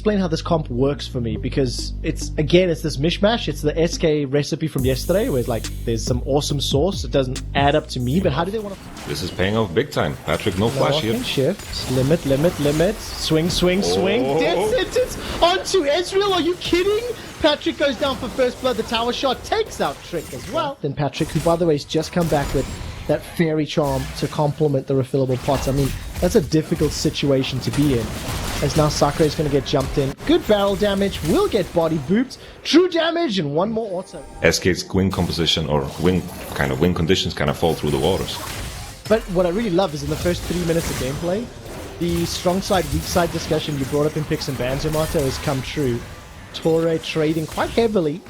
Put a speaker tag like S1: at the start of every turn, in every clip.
S1: explain how this comp works for me, because it's this mishmash. It's the SK recipe from yesterday, where it's like there's some awesome sauce. It doesn't add up to me, but how do they want to...
S2: This is paying off big time. Patrick, no flash here.
S1: Shift, limit, swing, swing. Dead sentence onto Ezreal. Are you kidding? Patrick goes down for first blood. The tower shot takes out Trick as well. Then Patrick, who by the way has just come back with that fairy charm to complement the refillable pots. I mean, that's a difficult situation to be in. As now Sakura is going to get jumped in. Good barrel damage, will get body booped. True damage, and one more auto.
S2: SK's win composition or win conditions kind of fall through the waters.
S1: But what I really love is in the first 3 minutes of gameplay, the strong side, weak side discussion you brought up in Picks and Bans, Yamato, has come true. Torre trading quite heavily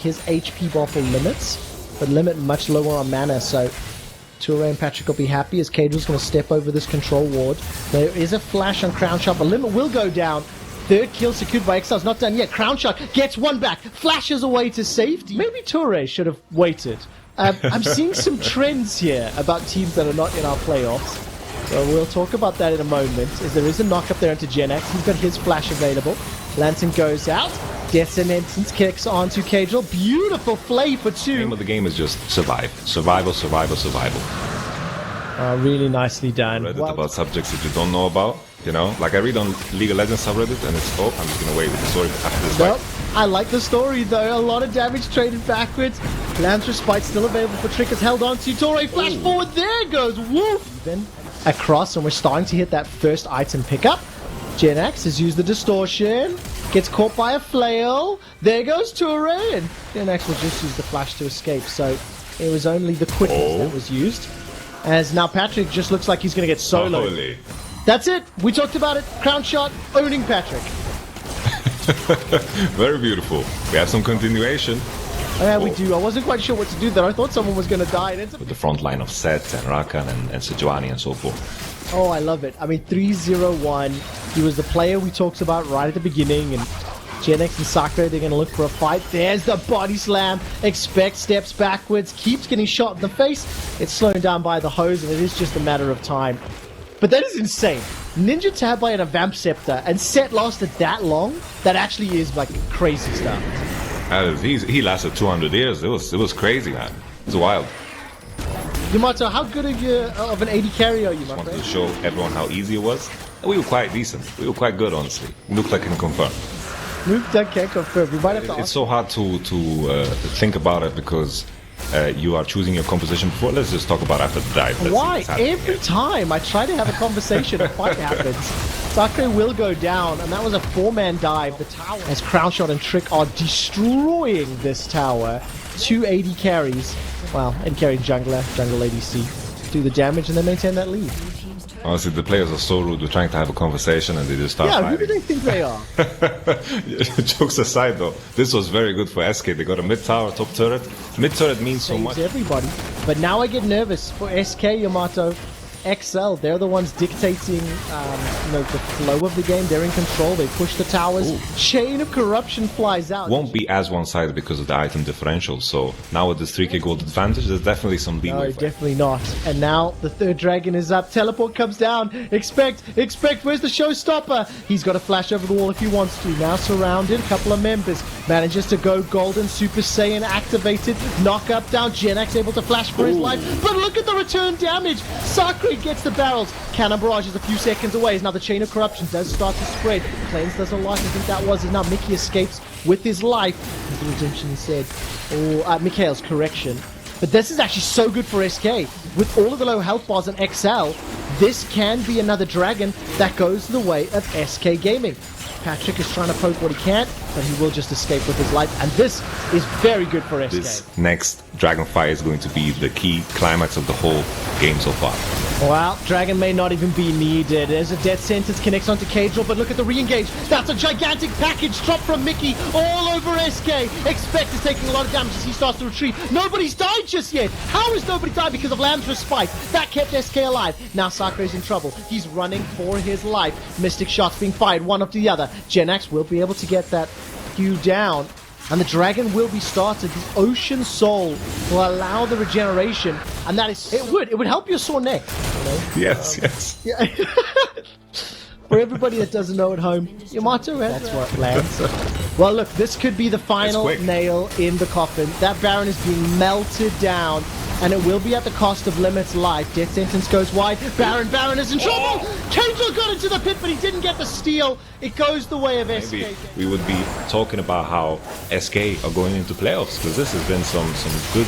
S1: his HP bar for limits, but limit much lower on mana, so Torre and Patrick will be happy as Cagel's going to step over this control ward. There is a flash on Crown Shot, but limit will go down. Third kill secured by Excel's not done yet. Crown Shot gets one back, flashes away to safety. Maybe Torre should have waited. I'm seeing some trends here about teams that are not in our playoffs. So we'll talk about that in a moment, as there is a knock up there into Genax. He's got his flash available. Lantern goes out. Descendants kicks onto Kagel. Beautiful flay for two.
S2: The name of the game is just survive. Survival.
S1: Really nicely done.
S2: Reddit about subjects that you don't know about, you know? Like I read on League of Legends subreddit and it's, I'm just gonna wait with the story after this fight.
S1: I like the story though. A lot of damage traded backwards. Lantern Spite still available for Trick, is held on to. Torre flash forward. There goes Wolf. Then across, and we're starting to hit that first item pickup. Genax has used the distortion. Gets caught by a flail. There goes Torre, and Genax will just use the flash to escape. So it was only the quickness that was used. As now Patrick just looks like he's going to get soloed.
S2: Holy.
S1: That's it. We talked about it. Crown Shot owning Patrick.
S2: Very beautiful. We have some continuation.
S1: Oh, yeah, we do. I wasn't quite sure what to do there. I thought someone was going to die.
S2: With the front line of Seth and Rakan and Sejuani and so forth.
S1: Oh, I love it. I mean, 3-0-1. He was the player we talked about right at the beginning, and Genax and Sakura, they're going to look for a fight. There's the body slam. Expect steps backwards. Keeps getting shot in the face. It's slowing down by the hose, and it is just a matter of time. But that is insane. Ninja Tabi and a Vamp Scepter, and Set lasted that long? That actually is, like, crazy stuff.
S2: He lasted 200 years. It was crazy, man. It's wild.
S1: Yamato, how good of an AD carry are you, my
S2: I wanted
S1: friend?
S2: to show everyone how easy it was. We were quite decent. We were quite good, honestly. Luke can confirm.
S1: Luke can't confirm. We might have to
S2: It's so hard to think about it because you are choosing your composition before. Let's just talk about after the dive.
S1: Why? Every time I try to have a conversation, a fight happens. Sakura will go down, and that was a 4-man dive. The tower, as Crown Shot and Trick are destroying this tower. 2 AD carries. Well, AD carry jungler, jungle ADC. Do the damage and then maintain that lead.
S2: Honestly, the players are so rude. We're trying to have a conversation and they just start fighting.
S1: Who do they think they are?
S2: Jokes aside though, this was very good for SK. They got a mid-tower, top turret. Mid-turret means so much.
S1: Everybody. But now I get nervous for SK, Yamato. XL, they're the ones dictating the flow of the game. They're in control. They push the towers. Ooh. Chain of Corruption flies out.
S2: Won't be as one-sided because of the item differential. So now with this 3k gold advantage, there's definitely some leeway.
S1: No, definitely not. And now the third dragon is up. Teleport comes down. Expect. Where's the showstopper? He's got to flash over the wall if he wants to. Now surrounded. A couple of members. Manages to go golden. Super Saiyan activated. Knock up down. Genax able to flash for his life. But look at the return damage. Sakura gets the barrels. Cannon Barrage is a few seconds away. Now the Chain of Corruption does start to spread. Cleanse doesn't like. I think that was it. Now Mickey escapes with his life. As the redemption said. Mikhail's correction. But this is actually so good for SK. With all of the low health bars and XL, this can be another dragon that goes the way of SK Gaming. Patrick is trying to poke what he can, but he will just escape with his life, and this is very good for SK.
S2: This next dragon fight is going to be the key climax of the whole game so far.
S1: Well, dragon may not even be needed. There's a death sentence, connects onto Kagel, but look at the re-engage. That's a gigantic package drop from Mickey all over SK. Expect is taking a lot of damage as he starts to retreat. Nobody's died just yet. How has nobody died? Because of Lamb's respite. That kept SK alive. Now Sakura's in trouble. He's running for his life. Mystic shots being fired one after the other. Genax will be able to get that few down. And the dragon will be started. The Ocean Soul will allow the regeneration, and that is it would help your sore neck. You know?
S2: Yes.
S1: Yeah. For everybody that doesn't know at home, Yamato, that's what lands. Well, look, this could be the final nail in the coffin. That Baron is being melted down, and it will be at the cost of Limit's life. Death Sentence goes wide. Baron is in trouble! Kangel got into the pit, but he didn't get the steal. It goes the way of SK.
S2: Maybe we would be talking about how SK are going into playoffs, because this has been some good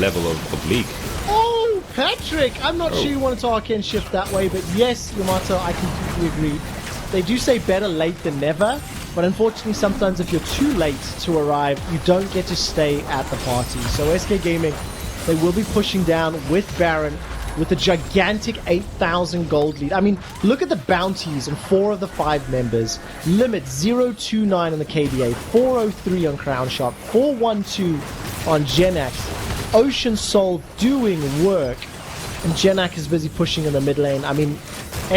S2: level of league.
S1: Oh, Patrick! I'm not sure you want to talk and shift that way, but yes, Yamato, I completely agree. They do say better late than never, but unfortunately sometimes if you're too late to arrive, you don't get to stay at the party. So SK Gaming, they will be pushing down with Baron with a gigantic 8,000 gold lead. I mean, look at the bounties on 4 of the 5 members. Limit 029 on the KDA, 403 on Crown Shot, 412 on Genax. Ocean Soul doing work, and Genax is busy pushing in the mid lane. I mean,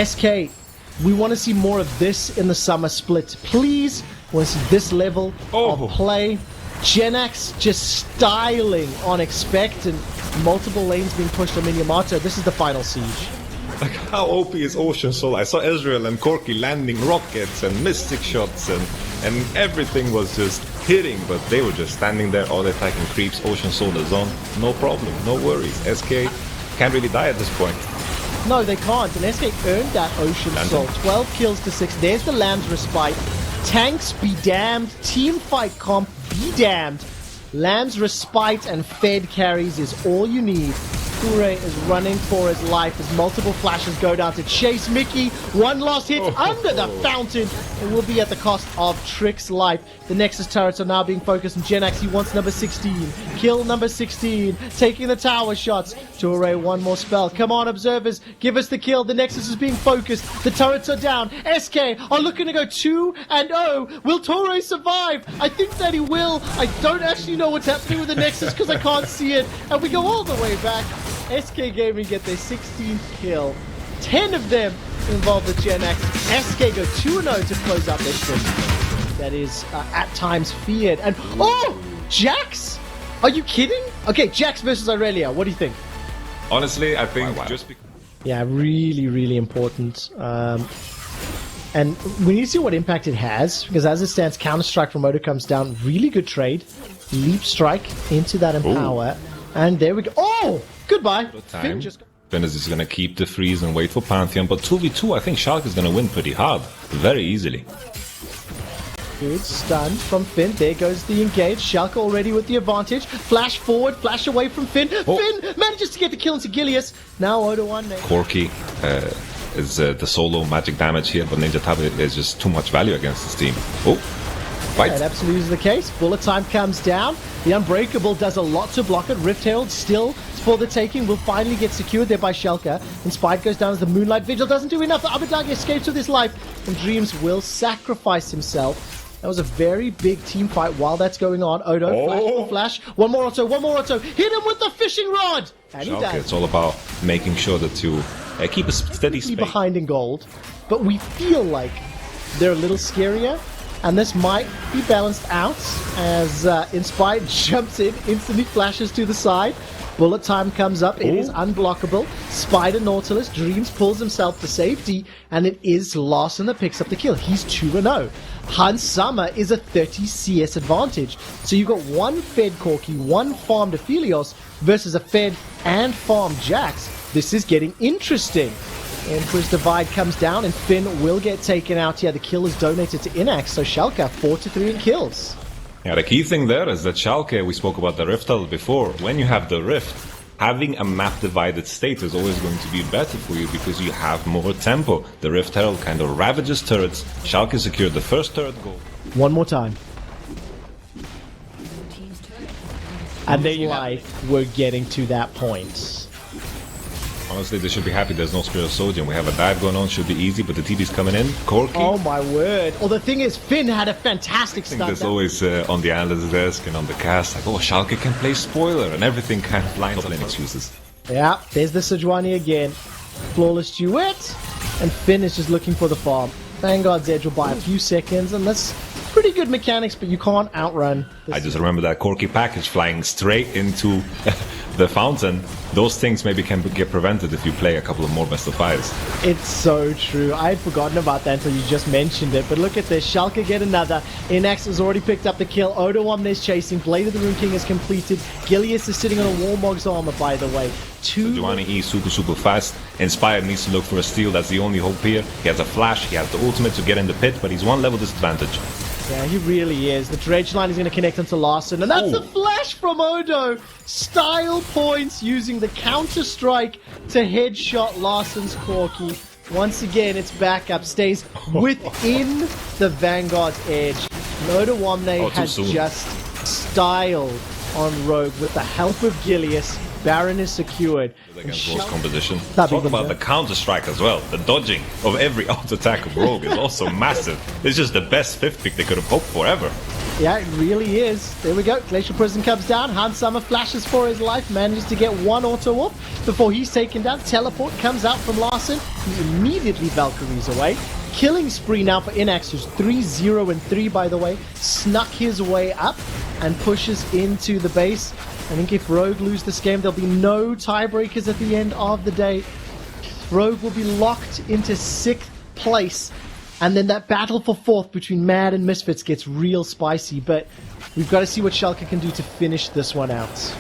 S1: SK, we want to see more of this in the summer split. Please, we want to see this level of play. Genax just styling on Expect, and multiple lanes being pushed on Yamato. This is the final siege.
S2: Like, how OP is Ocean Soul? I saw Ezreal and Corki landing rockets and mystic shots, and everything was just hitting, but they were just standing there, all attacking creeps. Ocean Soul is on, no problem, no worries. SK can't really die at this point.
S1: No, they can't, and SK earned that Ocean Soul. 12 kills to 6. There's the Lamb's Respite. Tanks be damned. Team fight comp be damned. Lamb's Respite and Fed carries is all you need. Kure is running for his life as multiple flashes go down to chase Mickey. One last hit under the fountain. It will be at the cost of Trick's life. The Nexus turrets are now being focused on Genax. He wants number 16. Kill number 16. Taking the tower shots. Toure, one more spell. Come on, observers. Give us the kill. The Nexus is being focused. The turrets are down. SK are looking to go 2-0. Will Toure survive? I think that he will. I don't actually know what's happening with the Nexus because I can't see it. And we go all the way back. SK Gaming get their 16th kill. 10 of them involve the Genax. SK go 2-0 to close out their streak. That is at times feared. And Jax? Are you kidding? Okay, Jax versus Aurelia. What do you think?
S2: Honestly, I think just because...
S1: Yeah, really, really important. And we need to see what impact it has, because as it stands, Counter-Strike from Moto comes down. Really good trade. Leap Strike into that Empower. And there we go. Oh! Goodbye.
S2: Finn is just going to keep the freeze and wait for Pantheon, but 2v2, I think Schalke is going to win pretty hard. Very easily.
S1: Good stun from Finn. There goes the engage. Schalke already with the advantage. Flash forward, flash away from Finn. Finn manages to get the kill into Gilius. Now 0-1.
S2: Corki is the solo magic damage here, but Ninja Tabi is just too much value against this team. Fight.
S1: That absolutely is the case. Bullet time comes down. The Unbreakable does a lot to block it. Rift Herald still for the taking. Will finally get secured there by Schalke. And Spite goes down as the Moonlight Vigil doesn't do enough. The Abadagi escapes with his life. And Dreams will sacrifice himself. That was a very big team fight while that's going on. Odo, flash. One more auto. Hit him with the fishing rod. And he does.
S2: It's all about making sure that you keep a steady space.
S1: Behind in gold. But we feel like they're a little scarier. And this might be balanced out as Inspired jumps in, instantly flashes to the side. Bullet time comes up. It is unblockable. Spider Nautilus. Dreams pulls himself to safety, and it is Larson that picks up the kill. He's 2-0. Hans Summer is a 30 CS advantage. So you've got one Fed Corki, one farmed Aphelios versus a Fed and farmed Jax. This is getting interesting. Emperor's Divide comes down, and Finn will get taken out here. The kill is donated to Inax, so Schalke 4-3 in kills.
S2: Yeah, the key thing there is that Schalke, we spoke about the Rift Herald before. When you have the Rift, having a map-divided state is always going to be better for you because you have more tempo. The Rift Herald kind of ravages turrets. Schalke secured the first turret goal.
S1: One more time. And they we're getting to that point.
S2: Honestly, they should be happy there's no Spirit of Sodium. We have a dive going on, should be easy, but the TP's coming in. Corki.
S1: Oh my word. Well, the thing is, Finn had a fantastic start.
S2: I think there's always on the analyst desk and on the cast, like, Schalke can play spoiler, and everything kind of lines up in excuses.
S1: Yeah, there's the Sejuani again. Flawless duet, and Finn is just looking for the farm. Vanguard's Edge will buy a few seconds, and this Pretty good mechanics, but you can't outrun.
S2: I just remember that Corky package flying straight into the fountain. Those things maybe can get prevented if you play a couple of more best of fives.
S1: It's so true. I had forgotten about that until you just mentioned it. But look at this. Schalke get another. Inax has already picked up the kill. Odo Omne's chasing. Blade of the Rune King is completed. Gilius is sitting on a Warmog's armor, by the way.
S2: Giovanni E super fast. Inspired needs to look for a steal. That's the only hope here. He has a flash. He has the ultimate to get in the pit, but he's one level disadvantage.
S1: Yeah, he really is. The dredge line is going to connect onto Larson, and that's a flash from Odo. Style points using the counter-strike to headshot Larson's Corky. Once again, its backup stays within the Vanguard's edge. And Odo Omne has just styled on Rogue with the help of Gilius. Baron is secured.
S2: Against Rogue's composition. Talk about the counter-strike as well. The dodging of every auto-attack of Rogue is also massive. It's just the best 5th pick they could have hoped for ever.
S1: Yeah, it really is. There we go. Glacial Prison comes down. Hans Summer flashes for his life. Manages to get one auto up before he's taken down. Teleport comes out from Larson. He immediately Valkyries away. Killing spree now for Inax, who's 3-0-3, by the way. Snuck his way up and pushes into the base. I think if Rogue lose this game, there'll be no tiebreakers at the end of the day. Rogue will be locked into 6th place. And then that battle for 4th between Mad and Misfits gets real spicy. But we've got to see what Schalke can do to finish this one out.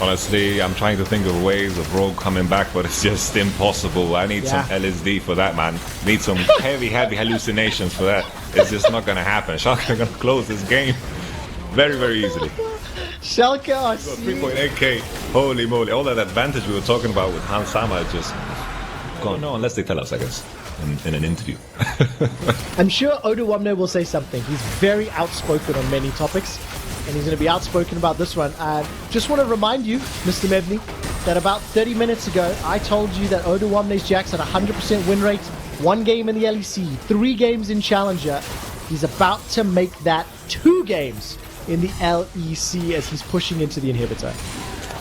S2: Honestly, I'm trying to think of ways of Rogue coming back, but it's just impossible. I need some LSD for that, man. Need some heavy hallucinations for that. It's just not going to happen. Schalke are going to close this game very easily.
S1: Schalke are
S2: 3.8k. Holy moly. All that advantage we were talking about with Hans Sama is just gone. No, unless they tell us, I guess, in an interview.
S1: I'm sure Odo Omne will say something. He's very outspoken on many topics, and he's going to be outspoken about this one. Just want to remind you, Mr. Mevni, that about 30 minutes ago, I told you that Odo Omne's Jax had a 100% win rate, 1 game in the LEC, 3 games in Challenger. He's about to make that 2 games in the LEC as he's pushing into the inhibitor.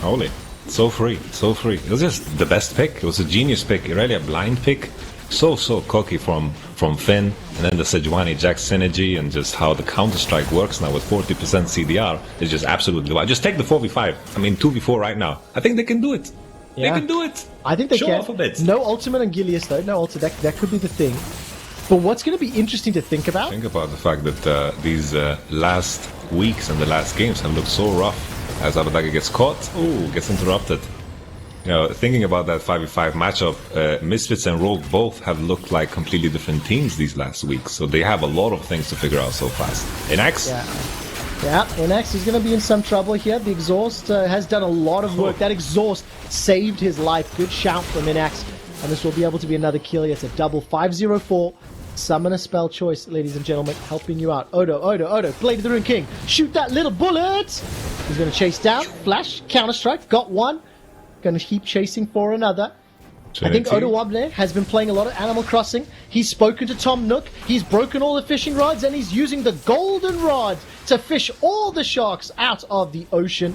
S2: Holy. So free. It was just the best pick. It was a genius pick. Really a blind pick. So cocky from Finn. And then the Sejuani Jax synergy and just how the Counter-Strike works now with 40% CDR is just absolutely wild. Just take the 4v5. I mean 2v4 right now. I think they can do it. Yeah. They can do it.
S1: I think they
S2: Show
S1: can.
S2: Off a bit.
S1: No ultimate on Gilius though. No ultimate. That could be the thing. But what's going to be interesting to think about?
S2: Think about the fact that these last weeks and the last games have looked so rough. As Abadaka gets caught, gets interrupted. You know, thinking about that 5v5 matchup, Misfits and Rogue both have looked like completely different teams these last weeks. So they have a lot of things to figure out so fast. Inax?
S1: Yeah, Inax is going to be in some trouble here. The exhaust has done a lot of work. That exhaust saved his life. Good shout from Inax. And this will be able to be another kill. It's a double 5-0-4. Summon a spell choice, ladies and gentlemen, helping you out. Odo, Blade of the Rune King. Shoot that little bullet! He's going to chase down. Flash, counter-strike, got one. Going to keep chasing for another. I think Odo Omne has been playing a lot of Animal Crossing. He's spoken to Tom Nook. He's broken all the fishing rods, and he's using the golden rod to fish all the sharks out of the ocean.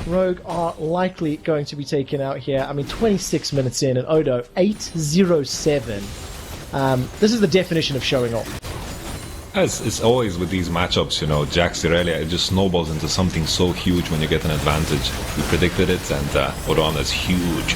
S1: Rogue are likely going to be taken out here. I mean, 26 minutes in, and Odo, 8-0-7. This is the definition of showing off.
S2: As it's always with these matchups, you know, Jax Irelia, it just snowballs into something so huge when you get an advantage. We predicted it, and Odo Omne is huge.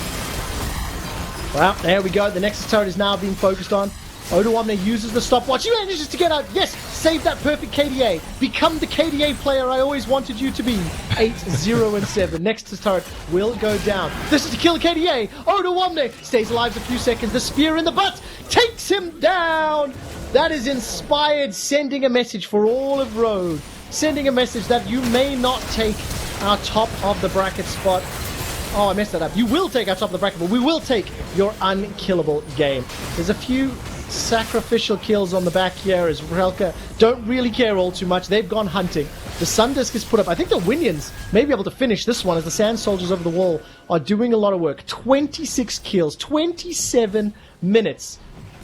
S1: Well, there we go. The Nexus turret is now being focused on. Odo Omne uses the stopwatch. He manages to get out. Yes, save that perfect KDA. Become the KDA player I always wanted you to be. 8-0-7. Nexus turret will go down. This is to kill the KDA. Odo Omne stays alive for a few seconds. The spear in the butt takes him down. That is Inspired sending a message for all of Rogue. Sending a message that you may not take our top of the bracket spot. Oh, I messed that up. You will take our top of the bracket, but we will take your unkillable game. There's a few sacrificial kills on the back here as Relka don't really care all too much. They've gone hunting. The Sun Disc is put up. I think the Winions may be able to finish this one as the Sand Soldiers over the wall are doing a lot of work. 26 kills, 27 minutes.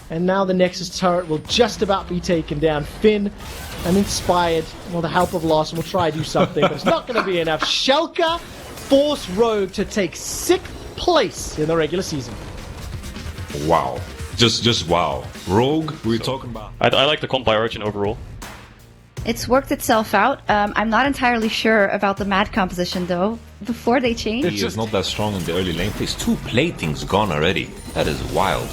S1: And now the Nexus turret will just about be taken down. Finn and Inspired, with the help of Larson, will try to do something, but it's not going to be enough. Schalke force Rogue to take 6th place in the regular season.
S2: Wow. Just wow. Rogue, we were talking about.
S3: I like the comp by Origin overall. It's worked itself out. I'm not entirely sure about the mad composition though. Before they change,
S2: He is not that strong in the early lane phase. 2 platings gone already. That is wild.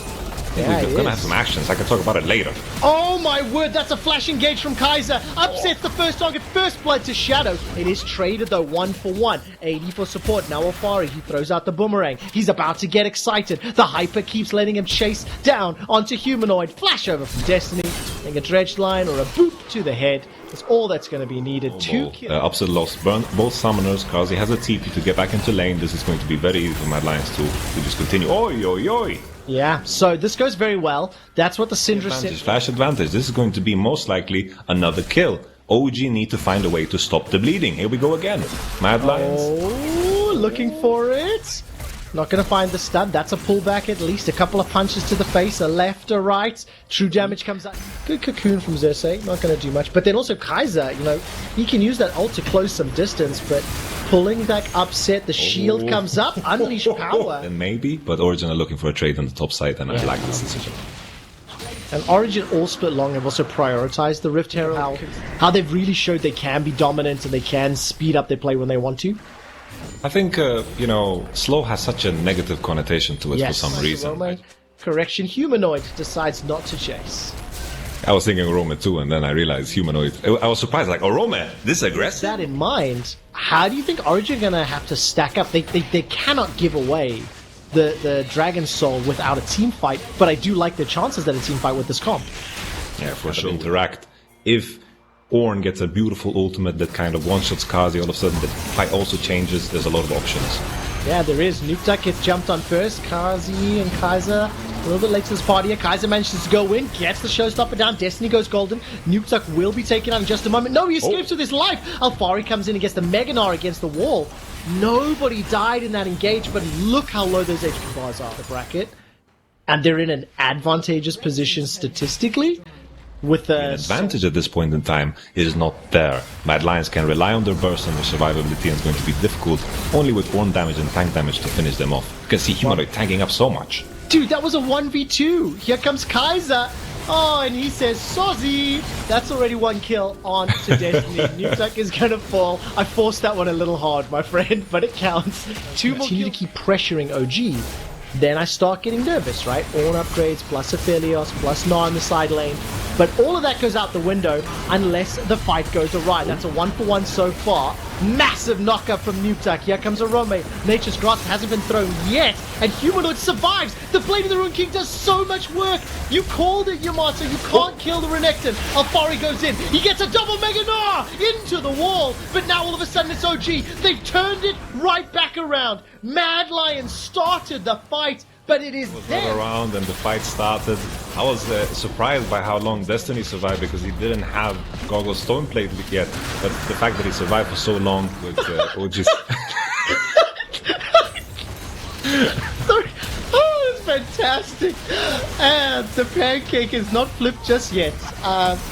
S1: Yeah,
S2: We're gonna have some actions. I can talk about it later.
S1: Oh my word, that's a flash engage from Kaiser. Upsets the first target, first blood to Shadow. It is traded though, 1 for 1. 80 for support. Now Alfari, he throws out the boomerang. He's about to get excited. The Hyper keeps letting him chase down onto Humanoid. Flash over from Destiny. Getting a dredge line or a boot to the head. That's all that's going to be needed. 2 kills.
S2: Upset lost both summoners. Kazi has a TP to get back into lane. This is going to be very easy for Mad Lions to just continue. Oi, oi, oi!
S1: Yeah, so this goes very well. That's what the Syndra said.
S2: Flash advantage. This is going to be most likely another kill. OG need to find a way to stop the bleeding. Here we go again. Mad Lions.
S1: Oh, looking for it. Not going to find the stun. That's a pullback at least. A couple of punches to the face, a left, a right. True damage comes out. Good cocoon from Xerxes. Not going to do much. But then also Kaiser, you know, he can use that ult to close some distance, but pulling back upset, the shield comes up, unleash power.
S2: Then maybe, but Origin are looking for a trade on the top side, and I like this decision.
S1: And Origin all split long have also prioritized the Rift Herald. How they've really showed they can be dominant and they can speed up their play when they want to.
S2: I think, you know, slow has such a negative connotation to it for some reason.
S1: Rome, correction, Humanoid decides not to chase.
S2: I was thinking Rome too, and then I realized Humanoid. I was surprised, like, oh, Rome, this aggressive?
S1: With that in mind, how do you think Origin are going to have to stack up? They cannot give away the Dragon Soul without a team fight, but I do like the chances that a team fight with this comp.
S2: Yeah, for sure. Interact. If Ornn gets a beautiful ultimate that kind of one-shots Kazi, all of a sudden the fight also changes. There's a lot of options.
S1: Yeah, there is. Nukeduck gets jumped on first. Kazi and Kaiser a little bit late to this party here. Kaiser manages to go in, gets the showstopper down. Destiny goes golden. Nukeduck will be taken out in just a moment. No, he escapes with his life. Alfari comes in and gets the Meganar against the wall. Nobody died in that engage, but look how low those HP bars are, the bracket. And they're in an advantageous position statistically. With the
S2: advantage at this point in time is not there. Mad Lions can rely on their burst and their survivability, and it's going to be difficult only with Ornn damage and tank damage to finish them off. You can see Humanoid tanking up so much.
S1: Dude, that was a 1v2. Here comes Kaiser. Oh, and he says, Sozzy! That's already 1 kill on to Destiny. Nukeduck is going to fall. I forced that one a little hard, my friend, but it counts. 2 more kills to keep pressuring OG. Then I start getting nervous, right? Ornn upgrades, plus Aphelios, plus Gnar in the side lane. But all of that goes out the window unless the fight goes awry. That's a 1-for-1 so far. Massive knockup from Nukeduck. Here comes a Rome. Nature's Grasp hasn't been thrown yet. And Humanoid survives. The Blade of the Ruin King does so much work. You called it, Yamato. You can't kill the Renekton. Alfari goes in. He gets a double Mega Gnar into the wall. But now all of a sudden it's OG. They've turned it right back around. Mad Lions started the fight. But it is dead.
S2: Around and the fight started. I was surprised by how long Destiny survived because he didn't have Goggle's Stoneplate yet. But the fact that he survived for so long with OG's...
S1: Oh, it's fantastic. And the pancake is not flipped just yet.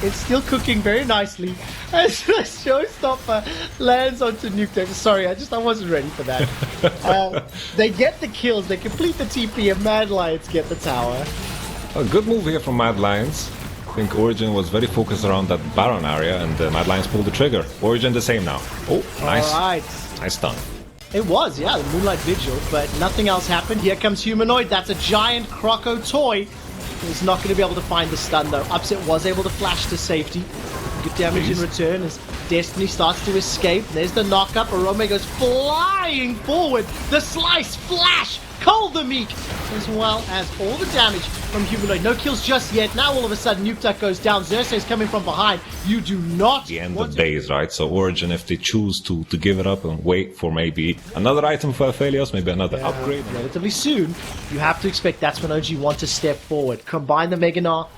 S1: It's still cooking very nicely. As the showstopper lands onto Nukeduck. Sorry, I wasn't ready for that. They get the kills, they complete the TP, and Mad Lions get the tower.
S2: A good move here from Mad Lions. I think Origin was very focused around that Baron area, and Mad Lions pulled the trigger. Origin the same now. Oh, nice.
S1: Alright.
S2: Nice stun.
S1: It was, yeah, the Moonlight Vigil, but nothing else happened. Here comes Humanoid. That's a giant Croco toy. He's not going to be able to find the stun, though. Upset was able to flash to safety. Good damage in return as Destiny starts to escape. There's the knockup. Arome goes flying forward. The slice, flash, Cull the Meek, as well as all the damage from Humanoid. No kills just yet. Now all of a sudden Nukeduck goes down. Xerxes coming from behind. You do not
S2: the end of days, right? So Origin, if they choose to give it up and wait for maybe another item for Aphelios, maybe another upgrade.
S1: Relatively soon, you have to expect that's when OG want to step forward. Combine the Mega Gnar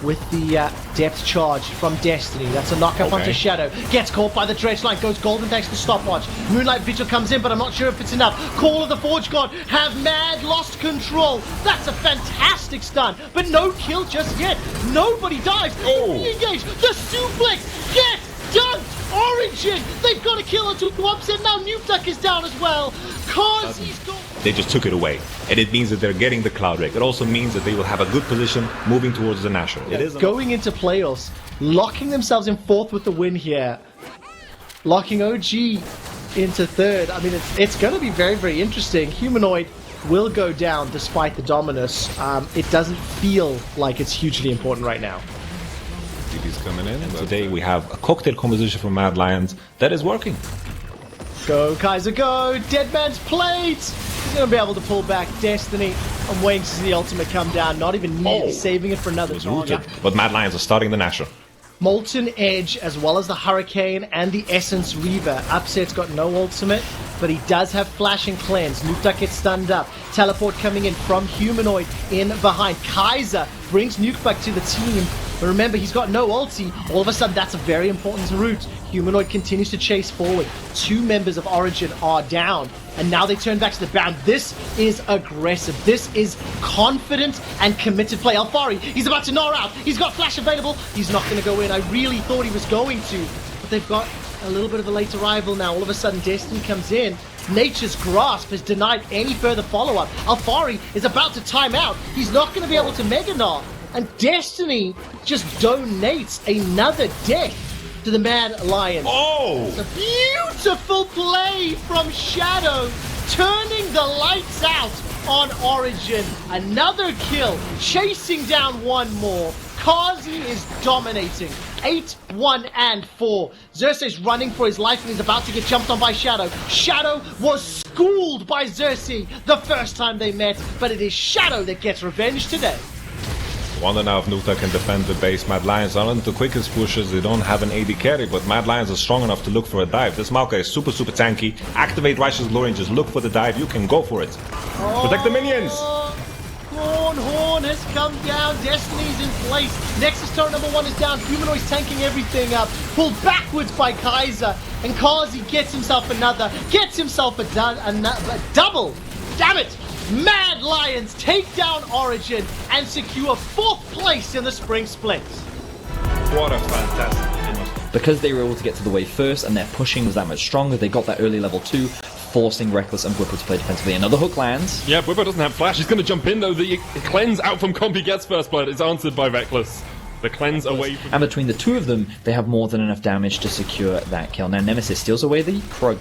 S1: with the depth charge from Destiny. That's a knockup onto Shadow. Gets caught by the dredge line. Goes golden thanks to stopwatch. Moonlight Vigil comes in, but I'm not sure if it's enough. Call of the Forge God. Have Mad lost control. That's a fantastic stun, but no kill just yet. Nobody dies. Re-engage. The suplex. Get dunked. Origin. They've got a kill onto Upset. Now Nukeduck is down as well. Kazi's gone.
S2: They just took it away, and it means that they're getting the Cloud Rake. It also means that they will have a good position moving towards the National.
S1: It is going into playoffs. locking themselves in fourth with the win here. Locking OG into third. I mean, it's going to be very, very interesting. Humanoid will go down despite the Dominus. It doesn't feel like it's hugely important right now.
S2: DB's coming in. And today we have a cocktail composition for Mad Lions that is working.
S1: Go, Kaiser, go! Deadman's plate! He's going to be able to pull back Destiny. I'm waiting to see the ultimate come down. Not even nearly saving it for another
S2: Rooted, but Mad Lions are starting the Nasher.
S1: Molten Edge, as well as the Hurricane and the Essence Reaver. Upset's got no ultimate, but he does have Flash and Cleanse. Nukeduck gets stunned up. Teleport coming in from Humanoid in behind. Kaiser brings Nukeduck to the team. But remember, he's got no ulti. All of a sudden, that's a very important route. Humanoid continues to chase forward. 2 members of Origin are down. And now they turn back to the bound. This is aggressive. This is confident and committed play. Alfari, he's about to gnaw out. He's got Flash available. He's not going to go in. I really thought he was going to. But they've got a little bit of a late arrival now. All of a sudden, Destiny comes in. Nature's Grasp has denied any further follow-up. Alfari is about to time out. He's not going to be able to Mega Gnaw. And Destiny just donates another death to the Mad Lions.
S2: Oh!
S1: It's a beautiful play from Shadow, turning the lights out on Origin. Another kill, chasing down one more. Kazi is dominating. 8, 1, and 4. Xerxes running for his life and he's about to get jumped on by Shadow. Shadow was schooled by Xerxes the first time they met, but it is Shadow that gets revenge today.
S2: Wonder now if Nukeduck can defend the base. Mad Lions aren't the quickest pushers, they don't have an AD carry, but Mad Lions are strong enough to look for a dive. This Maokai is super tanky. Activate Righteous Glory and just look for the dive, you can go for it. Protect the minions!
S1: Horn has come down, Destiny's in place. Nexus turret number 1 is down, Humanoid's tanking everything up. Pulled backwards by Kaiser, and Kazi gets himself another, gets himself a double. Damn it! Mad Lions take down Origin and secure 4th place in the Spring Split.
S2: What a fantastic finish.
S4: Because they were able to get to the wave first and their pushing was that much stronger, they got that early level 2, forcing Reckless and Whipper to play defensively. Another hook lands.
S5: Yeah, Whipper doesn't have Flash. He's going to jump in, though. The cleanse out from Compy gets first blood. It's answered by Reckless. The cleanse away from...
S4: And between the two of them, they have more than enough damage to secure that kill. Now, Nemesis steals away the Krug.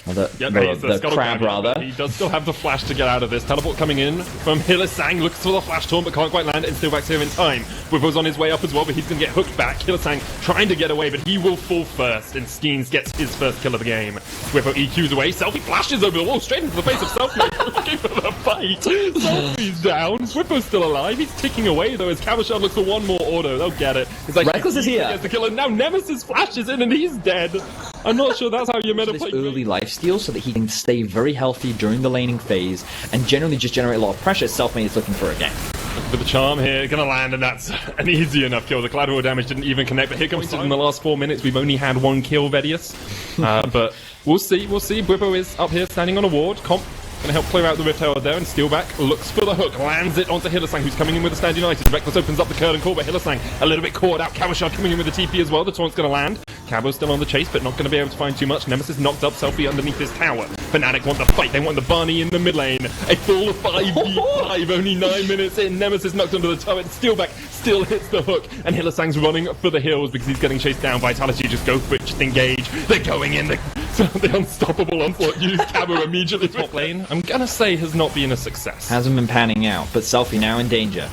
S4: The crab, rather.
S5: He does still have the Flash to get out of this. Teleport coming in from Hillisang. Looks for the Flash taunt, but can't quite land it. And still back here in time. Whipper's on his way up as well, but he's going to get hooked back. Hillisang trying to get away, but he will fall first. And Skeens gets his first kill of the game. Whipper EQs away. Selfie flashes over the wall, straight into the face of Selfie. Looking for the fight. Selfie's down. Whipper's still alive. He's ticking away, though, as KazaLoLL looks for one more auto. They'll get it. It's like
S4: Reckless is here.
S5: Gets the kill, and now Nemesis flashes in, and he's dead. I'm not sure that's how you meta
S4: This
S5: play.
S4: early lifesteal so that he can stay very healthy during the laning phase and generally just generate a lot of pressure. Selfmade is looking for a gank.
S5: Looking for the charm here, gonna land, and that's an easy enough kill. The collateral damage didn't even connect, but here comes in the last 4 minutes. We've only had 1 kill, Vedius. But we'll see. Bwipo is up here standing on a ward. Comp gonna help clear out the Rift Tower there, and Steelback looks for the hook, lands it onto Hillisang, who's coming in with a Stand United. Reckless opens up the curtain call, but Hillisang a little bit caught out. KazaLoLL coming in with the TP as well. The taunt's gonna land. Cabo's still on the chase, but not going to be able to find too much. Nemesis knocked up Selfie underneath this tower. Fnatic want the fight. They want the Barney in the mid lane. A full 5v5, only 9 minutes in. Nemesis knocked under the turret. Steelback still hits the hook, and Hillisang's running for the hills because he's getting chased down. Vitality just go for it, just engage. They're going in. The unstoppable onslaught used Cabo immediately. Top lane, I'm going to say, has not been a success.
S4: Hasn't been panning out, but Selfie now in danger.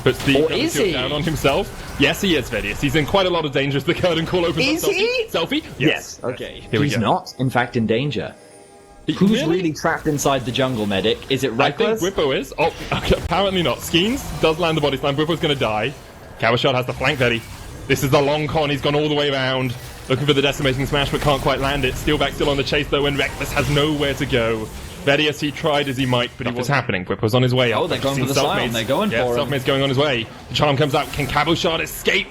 S5: Puts the
S4: Or is he?
S5: down on himself. Yes, he is, Vedius. He's in quite a lot of danger as the curtain call opens
S4: Is
S5: up.
S4: he?
S5: Selfie? Yes.
S4: Okay.
S5: Here we
S4: He's
S5: go.
S4: not, in fact, in danger. Who's really trapped inside the jungle, Medic? Is it Reckless?
S5: I think Whippo is. Oh, okay, apparently not. Skeens does land the body slam. Whippo's going to die. KazaLoLL has the flank ready. This is the long con. He's gone all the way around. Looking for the decimating smash, but can't quite land it. Steelback still on the chase, though, and Reckless has nowhere to go. Vedius, he tried as he might, but he was happening. Whippo's on his way up.
S4: Oh, they're going for the Scion. They're going for him.
S5: Selfmade's going on his way. The charm comes out. Can KazaLoLL escape?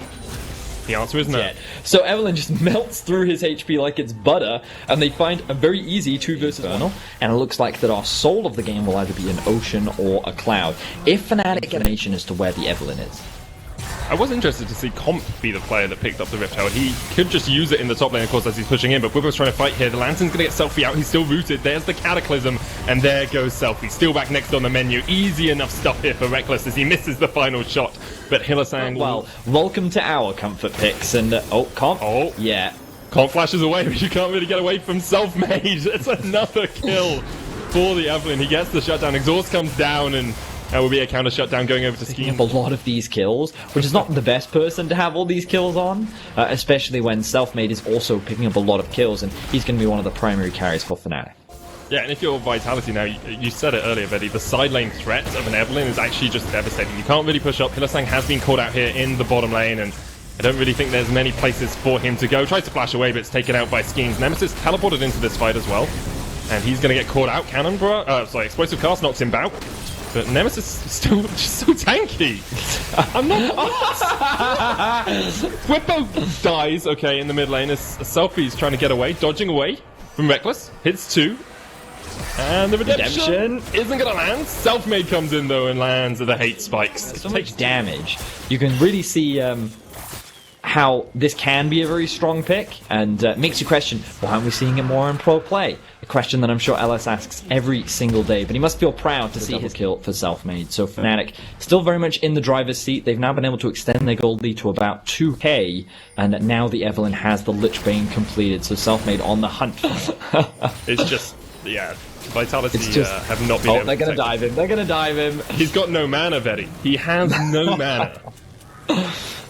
S5: The answer is no.
S4: Dead. So Evelyn just melts through his HP like it's butter, and they find a very easy 2 versus 1. And it looks like that our soul of the game will either be an ocean or a cloud. If Fnatic get information as to where the Evelyn is.
S5: I was interested to see Comp be the player that picked up the Rift Tower. He could just use it in the top lane, of course, as he's pushing in, but Whippo's trying to fight here. The Lantern's going to get Selfie out. He's still rooted. There's the Cataclysm. And there goes Selfie. Still back next on the menu. Easy enough stuff here for Reckless as he misses the final shot. But Hillisang...
S4: Well, welcome to our comfort picks. And, Comp?
S5: Oh.
S4: Yeah.
S5: Comp flashes away, but you can't really get away from Self-Made. It's another kill for the Evelyn. He gets the shutdown. Exhaust comes down, and that will be a counter shutdown going over to Ski.
S4: Up a lot of these kills, which is not the best person to have all these kills on, especially when Self-Made is also picking up a lot of kills, and he's going to be one of the primary carries for Fnatic.
S5: Yeah, and if you're Vitality now, you said it earlier, Betty, the side lane threat of an Evelyn is actually just devastating. You can't really push up. Hillisang has been caught out here in the bottom lane, and I don't really think there's many places for him to go. Tries to flash away, but it's taken out by Skeens. Nemesis teleported into this fight as well, and he's going to get caught out. Explosive Cast knocks him out. But Nemesis is still just so tanky. I'm not. Whippo dies, okay, in the mid lane as Selfie's trying to get away, dodging away from Reckless. Hits 2. And the redemption isn't going to land. Self-Made comes in, though, and lands at the hate spikes.
S4: So much damage. You can really see how this can be a very strong pick, and makes you question, why aren't we seeing it more in pro play? A question that I'm sure LS asks every single day, but he must feel proud to see his kill for Self-Made. So Fnatic still very much in the driver's seat. They've now been able to extend their gold lead to about 2k, and now the Evelyn has the Lich Bane completed, so Self-Made on the hunt.
S5: It's just, yeah, Vitality have not been able to
S4: they're going to dive him. They're going to dive him.
S5: He's got no mana, Betty. He has no mana.